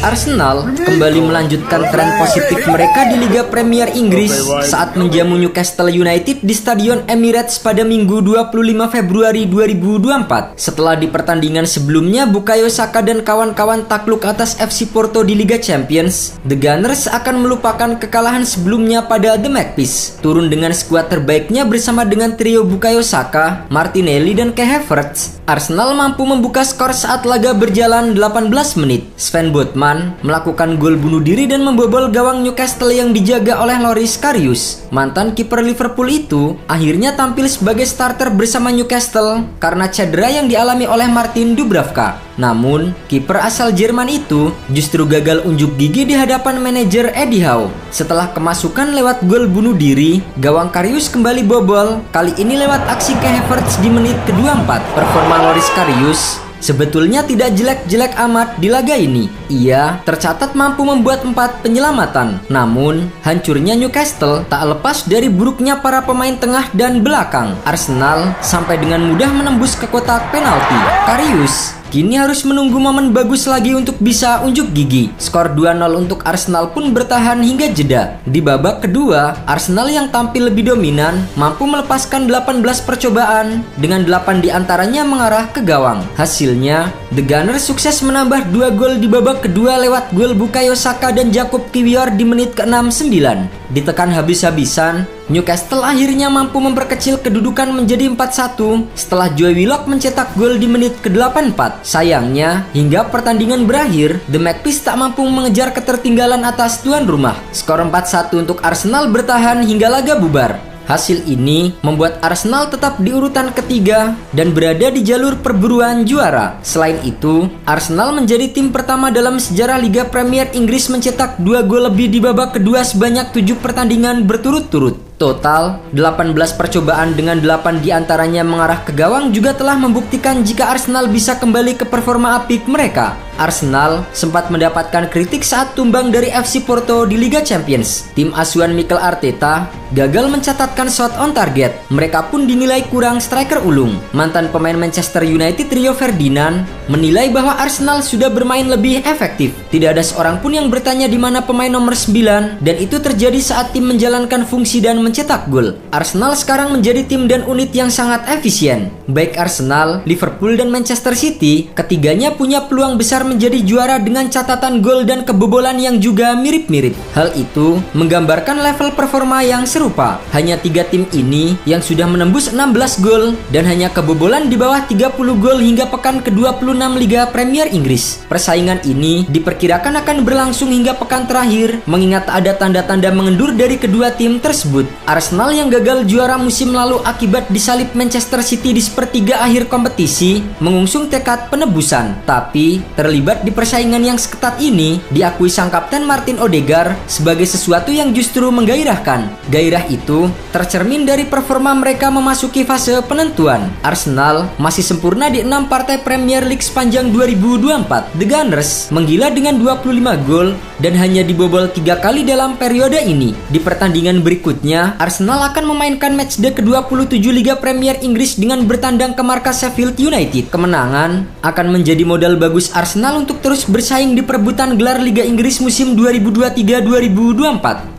Arsenal kembali melanjutkan tren positif mereka di Liga Premier Inggris saat menjamu Newcastle United di Stadion Emirates pada Minggu 25 Februari 2024. Setelah di pertandingan sebelumnya Bukayo Saka dan kawan-kawan takluk atas FC Porto di Liga Champions, The Gunners akan melupakan kekalahan sebelumnya pada The Magpies. Turun dengan skuad terbaiknya bersama dengan trio Bukayo Saka, Martinelli, dan Kai Havertz, Arsenal mampu membuka skor saat laga berjalan 18 menit. Sven Botman melakukan gol bunuh diri dan membobol gawang Newcastle yang dijaga oleh Loris Karius. Mantan kiper Liverpool itu akhirnya tampil sebagai starter bersama Newcastle karena cedera yang dialami oleh Martin Dubravka. Namun, kiper asal Jerman itu justru gagal unjuk gigi di hadapan manajer Eddie Howe. Setelah kemasukan lewat gol bunuh diri, gawang Karius kembali bobol, kali ini lewat aksi Kai Havertz di menit ke-24. Performa Loris Karius sebetulnya tidak jelek-jelek amat di laga ini. Ia tercatat mampu membuat 4 penyelamatan. Namun, hancurnya Newcastle tak lepas dari buruknya para pemain tengah dan belakang. Arsenal sampai dengan mudah menembus ke kotak penalti. Karius kini harus menunggu momen bagus lagi untuk bisa unjuk gigi. Skor 2-0 untuk Arsenal pun bertahan hingga jeda. Di babak kedua, Arsenal yang tampil lebih dominan mampu melepaskan 18 percobaan dengan 8 diantaranya mengarah ke gawang. Hasilnya, The Gunners sukses menambah 2 gol di babak kedua lewat gol Bukayo Saka dan Jakub Kiwior di menit ke-69. Ditekan habis-habisan, Newcastle akhirnya mampu memperkecil kedudukan menjadi 4-1 setelah Joe Willock mencetak gol di menit ke-84. Sayangnya, hingga pertandingan berakhir, The Magpies tak mampu mengejar ketertinggalan atas tuan rumah. Skor 4-1 untuk Arsenal bertahan hingga laga bubar. Hasil ini membuat Arsenal tetap di urutan ketiga dan berada di jalur perburuan juara. Selain itu, Arsenal menjadi tim pertama dalam sejarah Liga Premier Inggris mencetak 2 gol lebih di babak kedua sebanyak 7 pertandingan berturut-turut. Total, 18 percobaan dengan 8 diantaranya mengarah ke gawang juga telah membuktikan jika Arsenal bisa kembali ke performa apik mereka. Arsenal sempat mendapatkan kritik saat tumbang dari FC Porto di Liga Champions. Tim asuhan Mikel Arteta gagal mencatatkan shot on target. Mereka pun dinilai kurang striker ulung. Mantan pemain Manchester United Rio Ferdinand menilai bahwa Arsenal sudah bermain lebih efektif. Tidak ada seorang pun yang bertanya di mana pemain nomor 9 dan itu terjadi saat tim menjalankan fungsi dan mencetak gol. Arsenal sekarang menjadi tim dan unit yang sangat efisien. Baik Arsenal, Liverpool, dan Manchester City, ketiganya punya peluang besar menjadi juara dengan catatan gol dan kebobolan yang juga mirip-mirip. Hal itu menggambarkan level performa yang serupa. Hanya 3 tim ini yang sudah menembus 16 gol dan hanya kebobolan di bawah 30 gol hingga pekan ke-26 Liga Premier Inggris. Persaingan ini diperkirakan akan berlangsung hingga pekan terakhir mengingat ada tanda-tanda mengendur dari kedua tim tersebut. Arsenal yang gagal juara musim lalu akibat disalip Manchester City di sepertiga akhir kompetisi mengusung tekad penebusan, tapi terlibat di persaingan yang seketat ini diakui sang kapten Martin Odegaard sebagai sesuatu yang justru menggairahkan. Gairah itu tercermin dari performa mereka memasuki fase penentuan. Arsenal masih sempurna di 6 partai Premier League sepanjang 2024. The Gunners menggila dengan 25 gol dan hanya dibobol 3 kali dalam periode ini. Di pertandingan berikutnya, Arsenal akan memainkan matchday ke-27 Liga Premier Inggris dengan bertandang ke markas Sheffield United. Kemenangan akan menjadi modal bagus Arsenal untuk terus bersaing di perebutan gelar Liga Inggris musim 2023-2024.